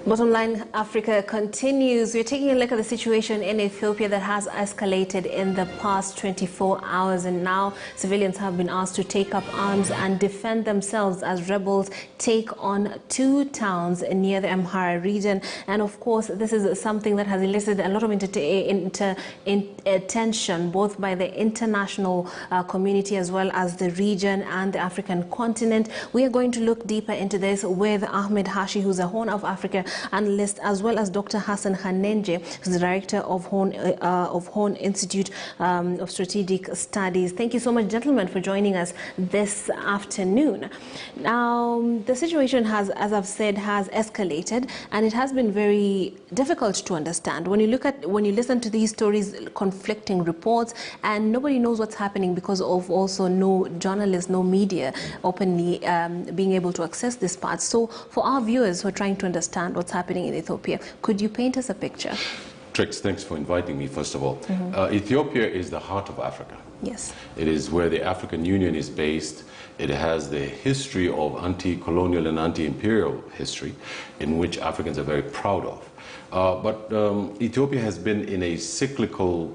Bottomline Africa continues. We're taking a look at the situation in Ethiopia that has escalated in the past 24 hours, and now civilians have been asked to take up arms and defend themselves as rebels take on 2 towns near the Amhara region. And of course, this is something that has elicited a lot of attention both by the international community as well as the region and the African continent. We are going to look deeper into this with Ahmed Hashi, who's a Horn of Africa analyst, as well as Dr. Hassan Hanenje, who's the director of Horn Institute of Strategic Studies. Thank you so much, gentlemen, for joining us this afternoon. Now, the situation has, as I've said, has escalated, and it has been very difficult to understand. When you listen to these stories, conflicting reports, and nobody knows what's happening because of also no journalists, no media openly being able to access this part. So for our viewers who are trying to understand what's happening in Ethiopia, could you paint us a picture? Trix, thanks for inviting me, first of all. Ethiopia is the heart of Africa. Yes. It is where the African Union is based. It has the history of anti-colonial and anti-imperial history, in which Africans are very proud of. But Ethiopia has been in a cyclical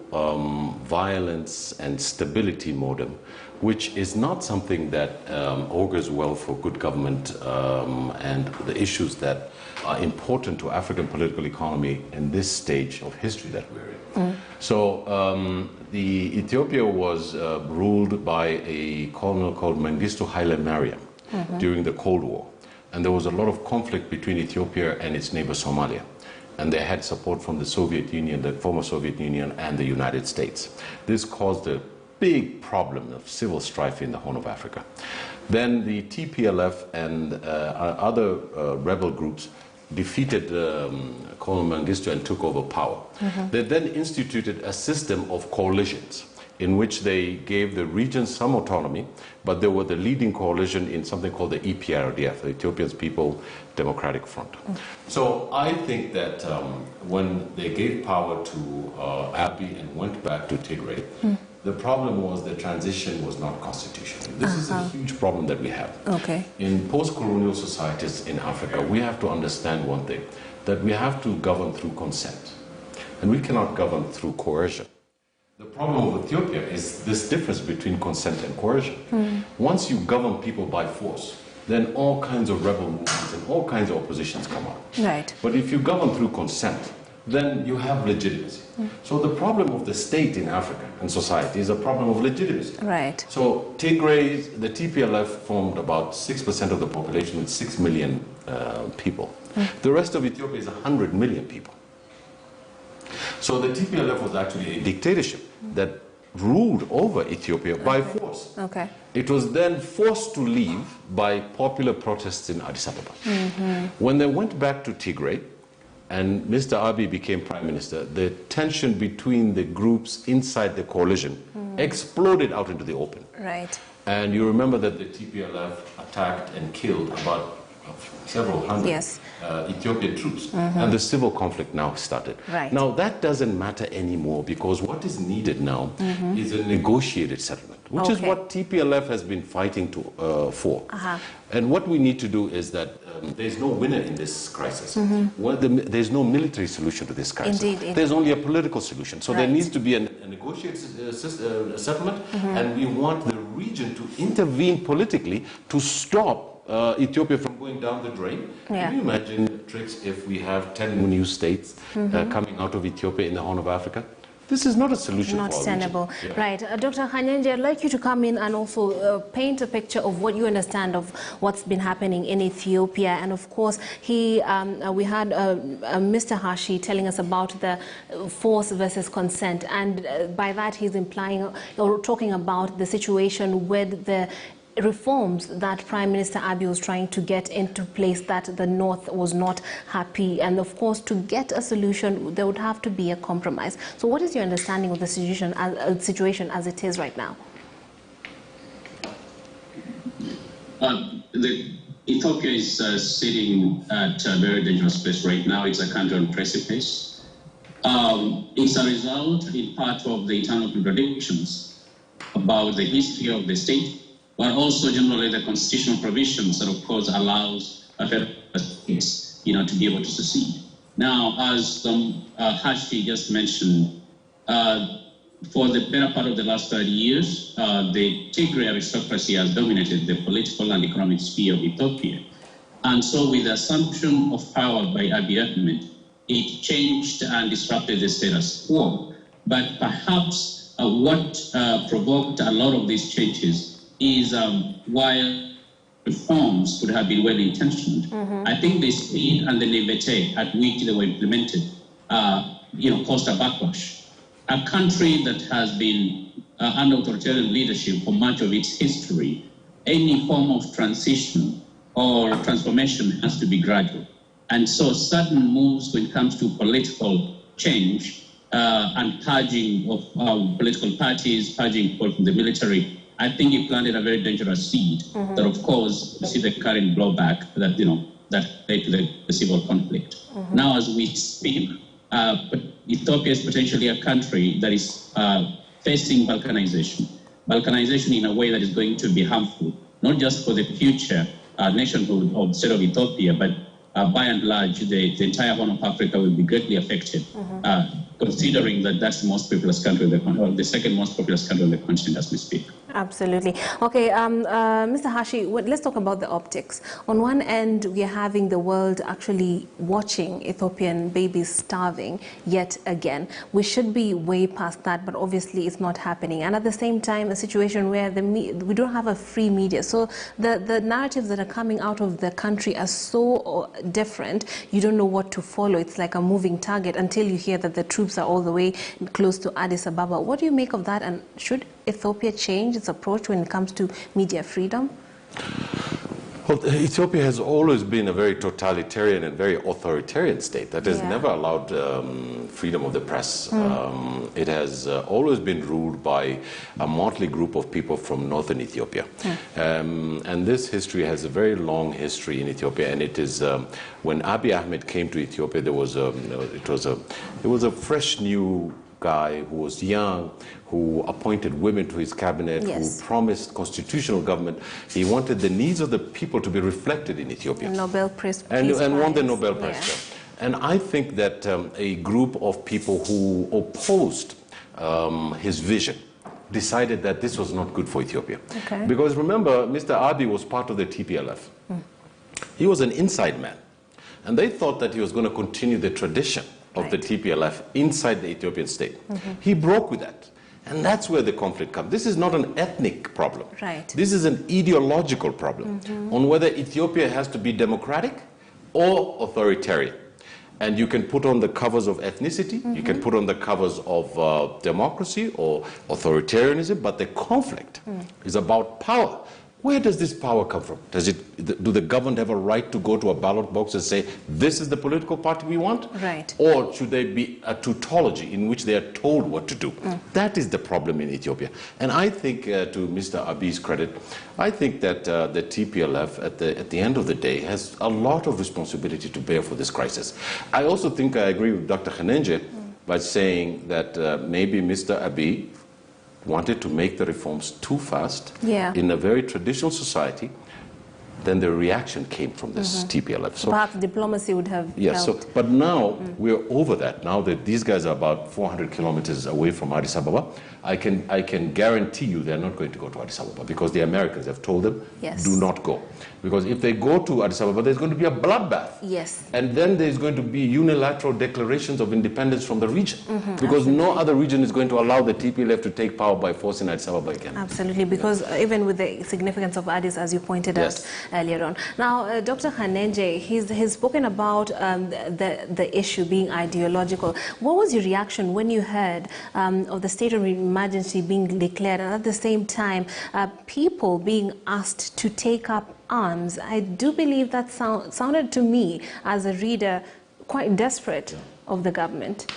violence and stability modem, which is not something that augurs well for good government and the issues that are important to African political economy in this stage of history that we're in. So the Ethiopia was ruled by a colonel called Mengistu Haile Mariam during the Cold War. And there was a lot of conflict between Ethiopia and its neighbor Somalia. And they had support from the Soviet Union, the former Soviet Union, and the United States. This caused a big problem of civil strife in the Horn of Africa. Then the TPLF and other rebel groups defeated Colonel Mengistu and took over power. They then instituted a system of coalitions in which they gave the regions some autonomy, but they were the leading coalition in something called the EPRDF, the Ethiopian People Democratic Front. So I think that when they gave power to Abiy and went back to Tigray, the problem was the transition was not constitutional. This is a huge problem that we have. In post-colonial societies in Africa, we have to understand one thing, that we have to govern through consent, and we cannot govern through coercion. The problem of Ethiopia is this difference between consent and coercion. Once you govern people by force, then all kinds of rebel movements and all kinds of oppositions come out. Right. But if you govern through consent, then you have legitimacy. So the problem of the state in Africa and society is a problem of legitimacy. Right. So Tigray, the TPLF formed about 6% of the population with 6 million people. The rest of Ethiopia is 100 million people. So the TPLF was actually a dictatorship that ruled over Ethiopia by force. It was then forced to leave by popular protests in Addis Ababa. When they went back to Tigray and Mr. Abiy became prime minister, the tension between the groups inside the coalition exploded out into the open. Right. And you remember that the TPLF attacked and killed about several hundred Ethiopian troops, and the civil conflict now started. Right. Now that doesn't matter anymore, because what is needed now is a negotiated settlement, which is what TPLF has been fighting for. And what we need to do is that there's no winner in this crisis. There's no military solution to this crisis. Indeed. There's only a political solution. So there needs to be a negotiated settlement, and we want the region to intervene politically to stop Ethiopia from going down the drain. Can you imagine, Trix, if we have 10 new states coming out of Ethiopia in the Horn of Africa? This is not a solution not for our tenable. region. Right. Dr. Hanenje, I'd like you to come in and also paint a picture of what you understand of what's been happening in Ethiopia. And of course, we had Mr. Hashi telling us about the force versus consent. And by that, he's implying or talking about the situation with the reforms that Prime Minister Abiy was trying to get into place, that the North was not happy. And of course, to get a solution, there would have to be a compromise. So what is your understanding of the situation as it is right now? Ethiopia is sitting at a very dangerous place right now. It's a country on precipice. It's a result, in part, of the internal contradictions about the history of the state, but also generally the constitutional provisions that, of course, allows a federal states to be able to succeed. Now, as Hashi just mentioned, for the better part of the last 30 years, the Tigray aristocracy has dominated the political and economic sphere of Ethiopia. And so with the assumption of power by Abiy Ahmed, it changed and disrupted the status quo. But perhaps what provoked a lot of these changes is while reforms could have been well-intentioned, I think the speed and the naivete at which they were implemented, caused a backlash. A country that has been under authoritarian leadership for much of its history, any form of transition or transformation has to be gradual. And so sudden moves when it comes to political change and purging of political parties, purging people from the military, I think it planted a very dangerous seed that, of course, we see the current blowback that, that led to the civil conflict. Now, as we speak, Ethiopia is potentially a country that is facing balkanization. Balkanization in a way that is going to be harmful, not just for the future nationhood of the state of Ethiopia, but by and large, the entire Horn of Africa will be greatly affected, considering that that's the most populous country, the second most populous country on the continent as we speak. Absolutely. Okay, Mr. Hashi, let's talk about the optics. On one end, we are having the world actually watching Ethiopian babies starving yet again. We should be way past that, but obviously it's not happening. And at the same time, a situation where we don't have a free media. So the narratives that are coming out of the country are so different, you don't know what to follow. It's like a moving target until you hear that the troops are all the way close to Addis Ababa. What do you make of that, and should Ethiopia change its approach when it comes to media freedom? Well, Ethiopia has always been a very totalitarian and very authoritarian state that has never allowed freedom of the press. It has always been ruled by a motley group of people from northern Ethiopia. And this history has a very long history in Ethiopia. And it is when Abiy Ahmed came to Ethiopia, there was a fresh new guy who was young, who appointed women to his cabinet, who promised constitutional government. He wanted the needs of the people to be reflected in Ethiopia. Nobel Prize and won the Nobel Prize. And I think that a group of people who opposed his vision decided that this was not good for Ethiopia. Because remember, Mr. Abiy was part of the TPLF. He was an inside man. And they thought that he was going to continue the tradition of the TPLF inside the Ethiopian state. He broke with that. And that's where the conflict comes. This is not an ethnic problem. This is an ideological problem on whether Ethiopia has to be democratic or authoritarian. And you can put on the covers of ethnicity, you can put on the covers of democracy or authoritarianism, but the conflict is about power. Where does this power come from? Do the governed have a right to go to a ballot box and say, this is the political party we want? Or should there be a tautology in which they are told what to do? That is the problem in Ethiopia. And I think, to Mr. Abiy's credit, I think that the TPLF, at the end of the day, has a lot of responsibility to bear for this crisis. I also think I agree with Dr. Khanenje by saying that maybe Mr. Abiy wanted to make the reforms too fast in a very traditional society. Then the reaction came from this TPLF. So perhaps diplomacy would have helped. But now we're over that. Now that these guys are about 400 kilometers away from Addis Ababa, I can guarantee you they're not going to go to Addis Ababa because the Americans have told them, do not go. Because if they go to Addis Ababa, there's going to be a bloodbath. And then there's going to be unilateral declarations of independence from the region. Because no other region is going to allow the TPLF to take power by force in Addis Ababa again. Absolutely, because even with the significance of Addis, as you pointed out earlier on. Now, Dr. Khanenje, he's spoken about the issue being ideological. What was your reaction when you heard of the state of emergency being declared and at the same time people being asked to take up arms? I do believe that sounded to me as a reader quite desperate of the government.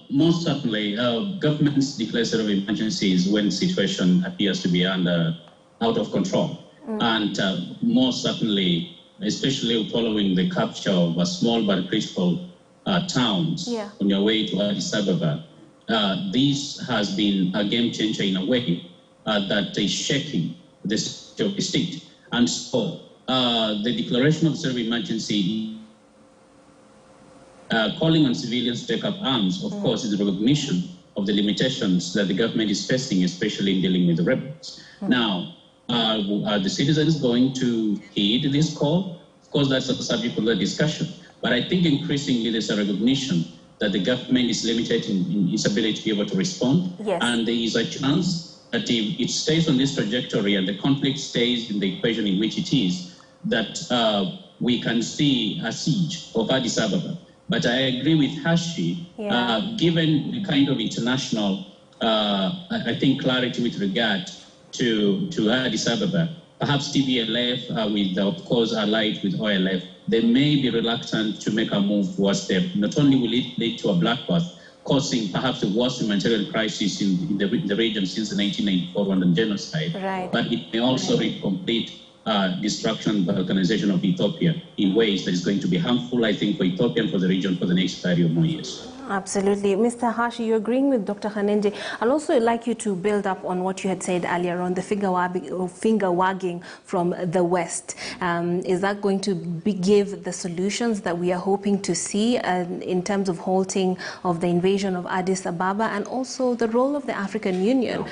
Most certainly, governments declare state of emergencies when the situation appears to be out of control. And most certainly, especially following the capture of small but critical towns on your way to Addis Ababa, this has been a game changer in a way that is shaking the state. And so the declaration of state of emergency, calling on civilians to take up arms, of course, is a recognition of the limitations that the government is facing, especially in dealing with the rebels. Now, are the citizens going to heed this call? Of course, that's a subject of the discussion. But I think increasingly there's a recognition that the government is limited in its ability to be able to respond. Yes. And there is a chance that if it stays on this trajectory and the conflict stays in the equation in which it is, that we can see a siege of Addis Ababa. But I agree with Hashi, given the kind of international, I think, clarity with regard to Addis Ababa, perhaps TPLF, with, of course, allied with OLF, they may be reluctant to make a move towards them. Not only will it lead to a bloodbath, causing perhaps the worst humanitarian crisis in the region since the 1994 Rwandan genocide, but it may also reach complete destruction and balkanization of Ethiopia in ways that is going to be harmful, I think, for Ethiopia and for the region for the next 30 or more years. Absolutely. Mr. Hashi, you're agreeing with Dr. Hanenje. I'd also like you to build up on what you had said earlier on the finger wagging from the West. Is that going to give the solutions that we are hoping to see in terms of halting of the invasion of Addis Ababa and also the role of the African Union?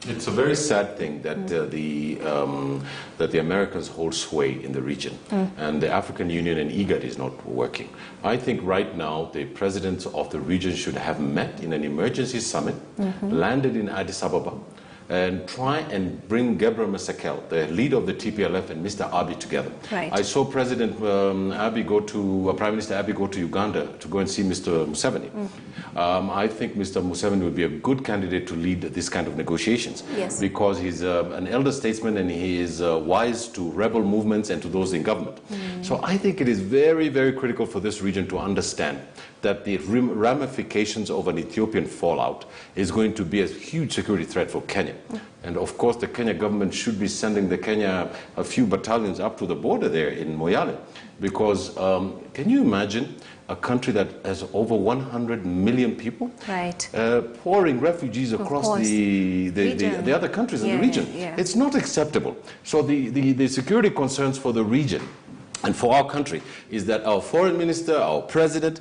It's a very sad thing that the Americans hold sway in the region, and the African Union and IGAD is not working. I think right now the presidents of the region should have met in an emergency summit, landed in Addis Ababa, and try and bring Gabriel Masekel, the leader of the TPLF, and Mr. Abiy together. Right. I saw President Prime Minister Abiy go to Uganda to go and see Mr. Museveni. I think Mr. Museveni would be a good candidate to lead this kind of negotiations, because he's an elder statesman and he is wise to rebel movements and to those in government. So I think it is very, very critical for this region to understand that the ramifications of an Ethiopian fallout is going to be a huge security threat for Kenya. And of course, the Kenya government should be sending a few battalions up to the border there in Moyale. Because can you imagine a country that has over 100 million people pouring refugees across the other countries in the region? It's not acceptable. So the security concerns for the region and for our country is that our foreign minister, our president,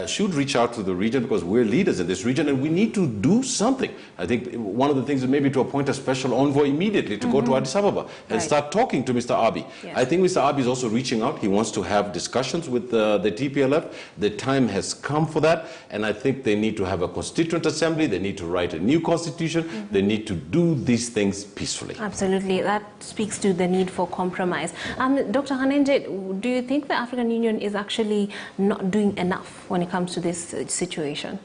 should reach out to the region, because we're leaders in this region and we need to do something. I think one of the things is maybe to appoint a special envoy immediately to go to Addis Ababa and start talking to Mr. Abiy. I think Mr. Abiy is also reaching out. He wants to have discussions with the TPLF. The time has come for that, and I think they need to have a constituent assembly. They need to write a new constitution. They need to do these things peacefully. Absolutely. That speaks to the need for compromise. Dr. Hanenje, do you think the African Union is actually not doing enough when it comes to this situation?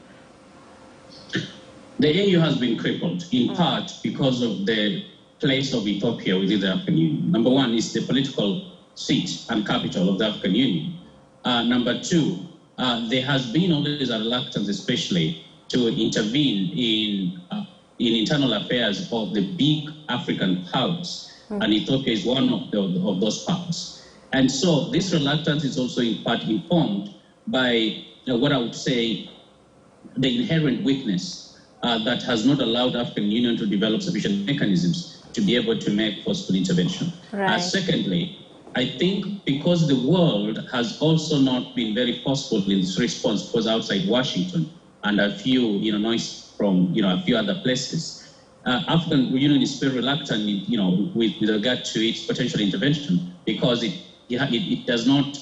The AU has been crippled, in part because of the place of Ethiopia within the African Union. Number one is the political seat and capital of the African Union. Number two, there has been always a reluctance, especially, to intervene in internal affairs of the big African powers, and Ethiopia is one of those powers. And so this reluctance is also in part informed by what I would say the inherent weakness that has not allowed the African Union to develop sufficient mechanisms to be able to make forceful intervention. Secondly, I think because the world has also not been very forceful in its response, because outside Washington and a few noise from a few other places, African Union is very reluctant with regard to its potential intervention, because it does not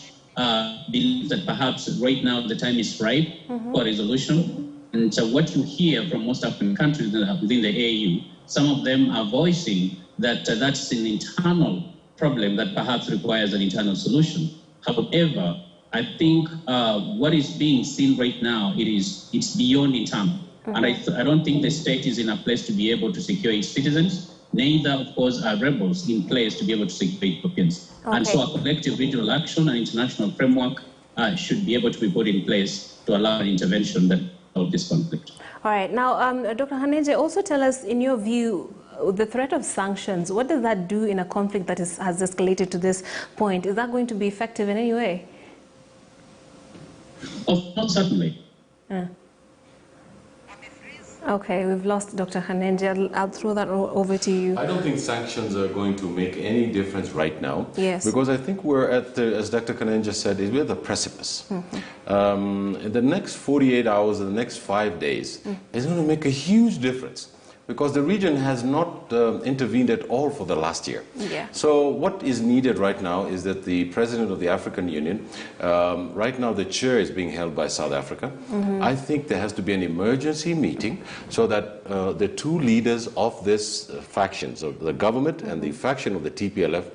believe that perhaps right now the time is ripe for resolution. And so what you hear from most African countries within the AU, some of them are voicing that that's an internal problem that perhaps requires an internal solution. However, I think what is being seen right now, it's beyond internal. And I don't think the state is in a place to be able to secure its citizens. Neither, of course, are rebels in place to be able to secure Ethiopians. And so a collective regional action and international framework should be able to be put in place to allow an intervention that of this conflict. All right. Now, Dr. Hanenje, also tell us, in your view, the threat of sanctions, what does that do in a conflict that has escalated to this point? Is that going to be effective in any way? Oh, not certainly. Okay, we've lost Dr. Khanenje. I'll throw that over to you. I don't think sanctions are going to make any difference right now. Yes. Because I think we're at the, as Dr. Khanenje said, we're at the precipice. In the next 48 hours, in the next 5 days, it's going to make a huge difference. Because the region has not intervened at all for the last year. Yeah. So what is needed right now is that the President of the African Union, right now the chair is being held by South Africa. I think there has to be an emergency meeting so that the two leaders of this factions, of the government and the faction of the TPLF,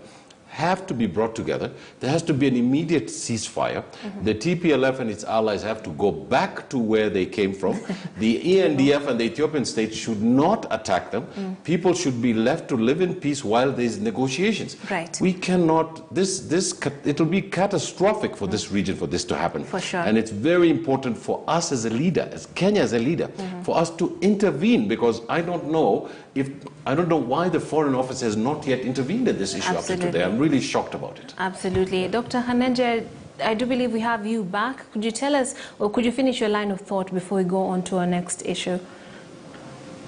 have to be brought together. There has to be an immediate ceasefire. The TPLF and its allies have to go back to where they came from. The ENDF and the Ethiopian state should not attack them. People should be left to live in peace while there's negotiations. Right. We cannot, it'll be catastrophic for this region for this to happen. For sure. And it's very important for us as a leader, as Kenya as a leader, for us to intervene, because I don't know why the Foreign Office has not yet intervened in this issue up to today. I'm really shocked about it. Absolutely. Dr. Khanenje, I do believe we have you back. Could you tell us, or could you finish your line of thought before we go on to our next issue?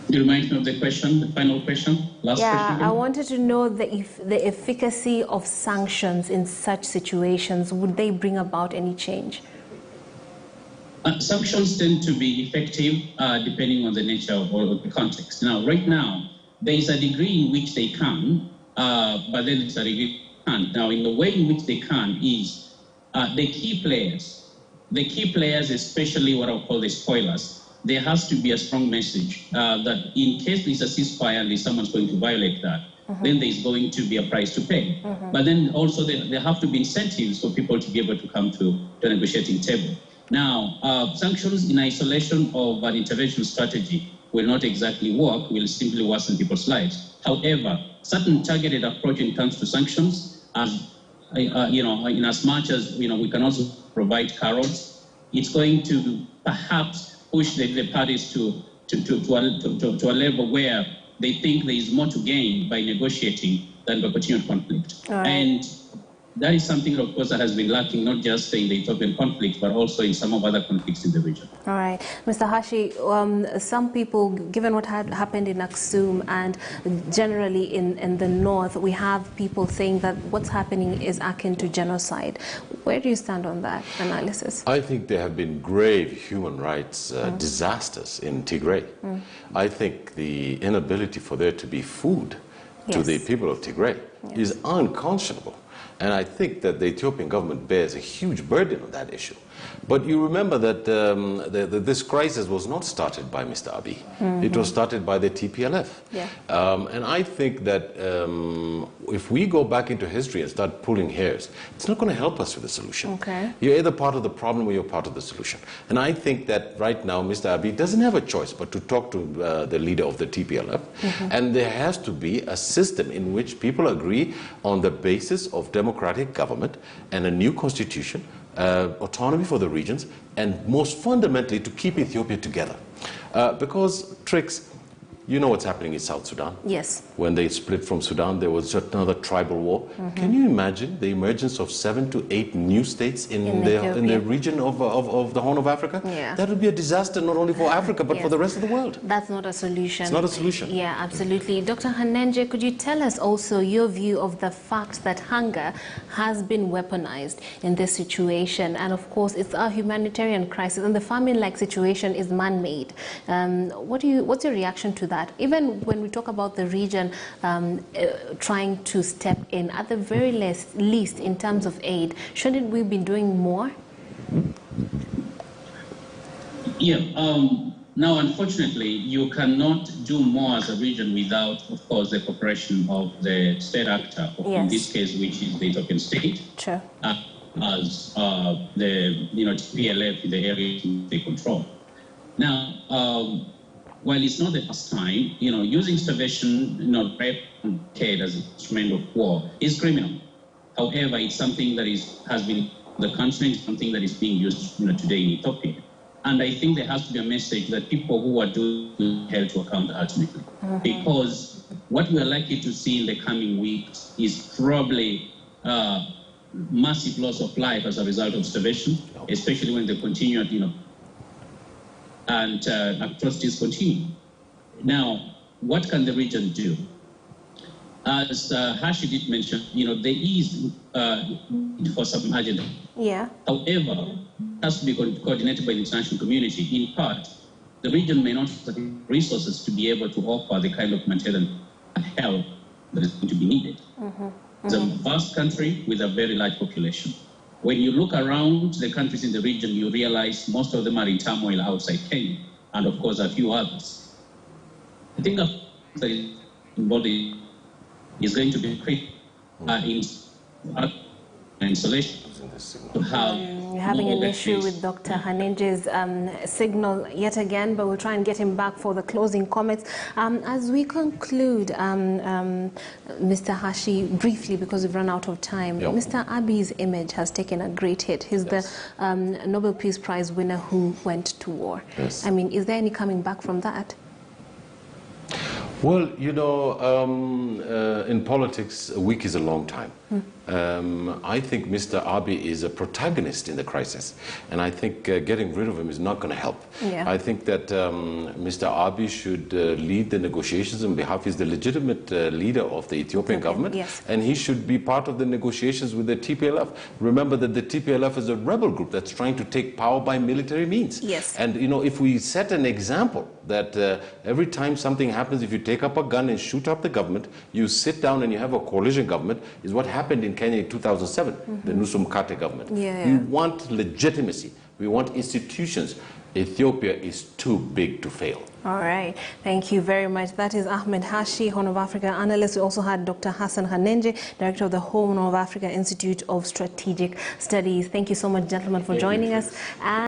You remind me of the question, the final question? Last question? I wanted to know the efficacy of sanctions in such situations. Would they bring about any change? Sanctions tend to be effective depending on the nature of the context. Now, right now, there is a degree in which they can, but then there's a degree they can't. Now, in the way in which they can is the key players. The key players, especially what I'll call the spoilers, there has to be a strong message that in case there's a ceasefire and someone's going to violate that, then there's going to be a price to pay. But then also there have to be incentives for people to be able to come to the negotiating table. Now, sanctions in isolation of an intervention strategy will not exactly work, will simply worsen people's lives. However, certain targeted approach in terms to sanctions, as in as much as we can also provide carrots, it's going to perhaps push the parties to a level where they think there is more to gain by negotiating than by continued conflict. Right. And that is something, of course, that has been lacking not just in the Ethiopian conflict, but also in some of other conflicts in the region. All right. Mr. Hashi, some people, given what had happened in Aksum and generally in the north, we have people saying that what's happening is akin to genocide. Where do you stand on that analysis? I think there have been grave human rights disasters in Tigray. I think the inability for there to be food to the people of Tigray is unconscionable. And I think that the Ethiopian government bears a huge burden on that issue. But you remember that this crisis was not started by Mr. Abiy. It was started by the TPLF. Yeah. And I think that if we go back into history and start pulling hairs, it's not going to help us with the solution. Okay. You're either part of the problem or you're part of the solution. And I think that right now Mr. Abiy doesn't have a choice but to talk to the leader of the TPLF. And there has to be a system in which people agree on the basis of democratic government and a new constitution, autonomy for the regions, and most fundamentally to keep Ethiopia together. Because, Trix, you know what's happening in South Sudan? Yes. When they split from Sudan, there was another tribal war. Can you imagine the emergence of 7 to 8 new states in the region of the Horn of Africa? Yeah. That would be a disaster not only for Africa, but for the rest of the world. That's not a solution. It's not a solution. Yeah, absolutely. Dr. Khanenje, could you tell us also your view of the fact that hunger has been weaponized in this situation? And of course, it's a humanitarian crisis, and the famine-like situation is man-made. What's your reaction to that? Even when we talk about the region trying to step in, at the very least in terms of aid, shouldn't we be doing more? Yeah. Now, unfortunately, you cannot do more as a region without, of course, the cooperation of the state actor, in this case, which is the Ethiopian state, Sure. As the TPLF in the area they control. Now, while it's not the first time, using starvation, rape and trade as an instrument of war is criminal. However, it's something that has been the continent, something that is being used, today in Ethiopia. And I think there has to be a message that people who are doing held to account ultimately, because what we are likely to see in the coming weeks is probably massive loss of life as a result of starvation, especially when they continue, and atrocities continue. Now, what can the region do? As Hashi did mention, there is for some agenda. Yeah. However, it has to be coordinated by the international community. In part, the region may not have resources to be able to offer the kind of humanitarian help that is going to be needed. It's a vast country with a very large population. When you look around the countries in the region, you realize most of them are in turmoil outside Kenya, and of course a few others. I think the body is going to be quick in isolation to have. You're having an issue with Dr. Hanenje's signal yet again, but we'll try and get him back for the closing comments. As we conclude, Mr. Hashi, briefly, because we've run out of time, Yep. Mr. Abiy's image has taken a great hit. He's the Nobel Peace Prize winner who went to war. Yes. I mean, is there any coming back from that? Well, in politics, a week is a long time. I think Mr. Abiy is a protagonist in the crisis, and I think getting rid of him is not going to help. Yeah. I think that Mr. Abiy should lead the negotiations on behalf. He's the legitimate leader of the Ethiopian government, yes. and he should be part of the negotiations with the TPLF. Remember that the TPLF is a rebel group that's trying to take power by military means. Yes. And if we set an example that every time something happens, if you take up a gun and shoot up the government, you sit down and you have a coalition government, is what happened in Kenya in 2007, the Nusum Kate government. Yeah. We want legitimacy. We want institutions. Ethiopia is too big to fail. All right. Thank you very much. That is Ahmed Hashi, Horn of Africa analyst. We also had Dr. Hassan Hanenje, director of the Horn of Africa Institute of Strategic Studies. Thank you so much, gentlemen, for joining us.